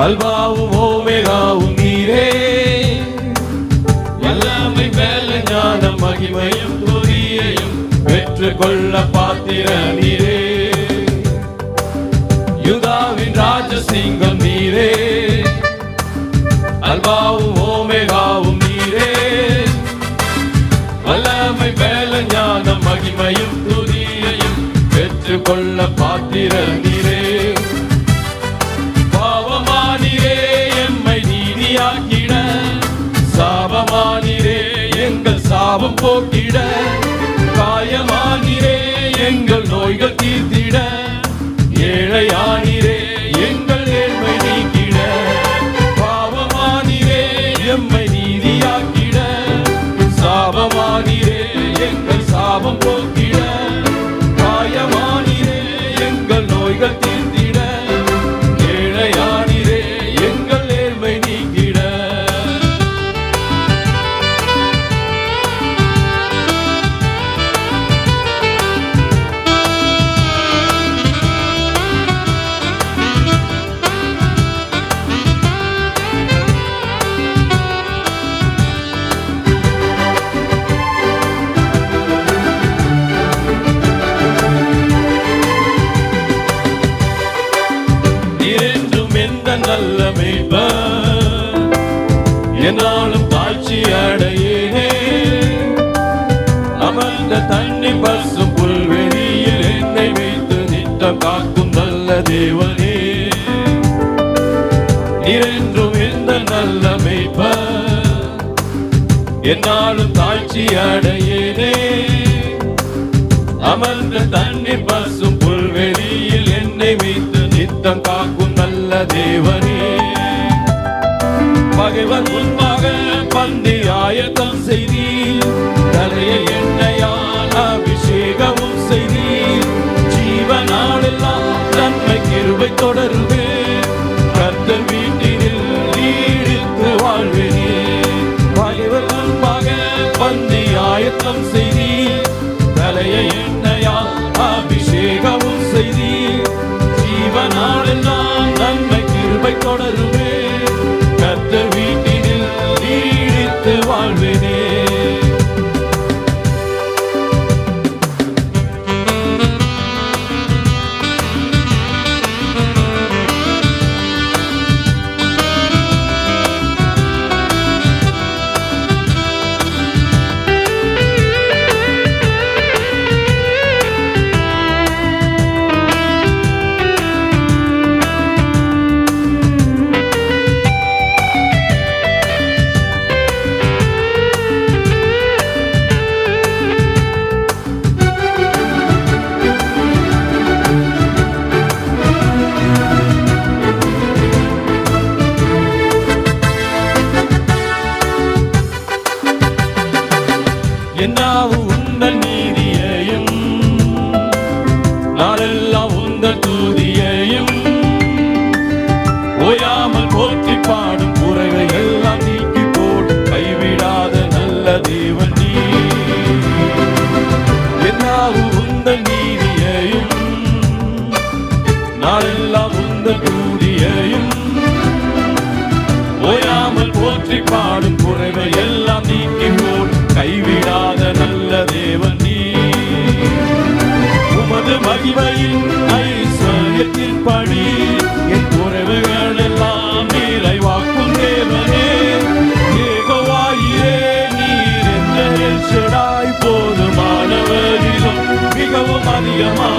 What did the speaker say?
அல்பாவும் ஓமேகாவும் நீரே, எல்லாமை மேல ஞான மகிமையும் துதியையும் பெற்றுக்கொள்ள பாத்திர நீரே. யூதாவின் ராஜசிங்கம் நீரே, அல்பாவும் ஓமேகாவும் நீரே, வல்லமை மேல ஞான மகிமையும் துதியையும் பெற்றுக்கொள்ள பாத்திர நீரே. பாவமானிரே எம்மை நீதியாக்கிட, சாபமானிரே எங்கள் சாபம் போக்கிட, காயமானிரே எங்கள் நோய்கள் தீர்த்திட, ஏழையானிரே எங்கள் ஏழ்மை நீக்கிட. பாவமானிரே எம்மை நீதியாக்கிட, சாபமானிரே எங்கள் சாபம் போக்கிட, காயமானிரே எங்கள் நோய்கள் தீர்த்திட, ஏழையானிரே எங்கள் ஏழ்மை நீக்கிட. நல்ல மேய்ப்பர், என்னாலும் தாழ்ச்சி அடையேனே, அமர்ந்த தண்ணி பசும் புல்வெளியில் என்னை வைத்து நித்தம் காக்கும் நல்ல தேவனே. நீரென்றும் எந்த நல்ல மேய்ப்பர், என்னாலும் தாழ்ச்சி அடையேனே, அமர்ந்த தண்ணி பசும் புல்வெளியில் என்னை வைத்து நித்தம் காக்கும் நல்ல தேவனே. பகைவர் முன்பாக பந்தி ஆயத்தம் செய்தீர், தலையை எண்ணெயால் அபிஷேகமும் செய்தீர். ஜீவனாலெல்லாம் நன்மை கிருபை தொடருவே, கர்த்தர் வீட்டினில் நீடித்து வாழ்வேனே. பகைவர் முன்பாக பந்தி ஆயத்தம் செய்தீர், தலையை எண்ணெயால் அபிஷேகமும் செய்தீர். ஜீவனாலெல்லாம் நன்மை கிருபை தொடருவே, கர்த்தர் வீட்டினில் நீடித்து வாழ்வேனே. என்னாவும் உந்தன் நீதியையும், நாளெல்லாம் உந்தன் துதியையும், ஓயாமல் போற்றி பாடும் குறைவை எல்லாம் நீக்கி போடும் கைவிடாத நல்ல தேவன் நீ. என்னாவும் உந்தன் நீதியையும், நாளெல்லாம் உந்தன் துதியையும், ஓயாமல் போற்றி பாடும் குறைவை எல்லாம் நீக்கி போடும் கைவிடாத நல்ல தேவன் நீ. உமது மகிமையின் ஐஸ்வர்யத்தின் படி என் குறைவுகள் எல்லாம் நிறைவாக்கும் தேவனே. யெகோவாயே நீர் என்ற எல் ஷடாய், போதுமானவரிலும் மிகவும் அதிகமாக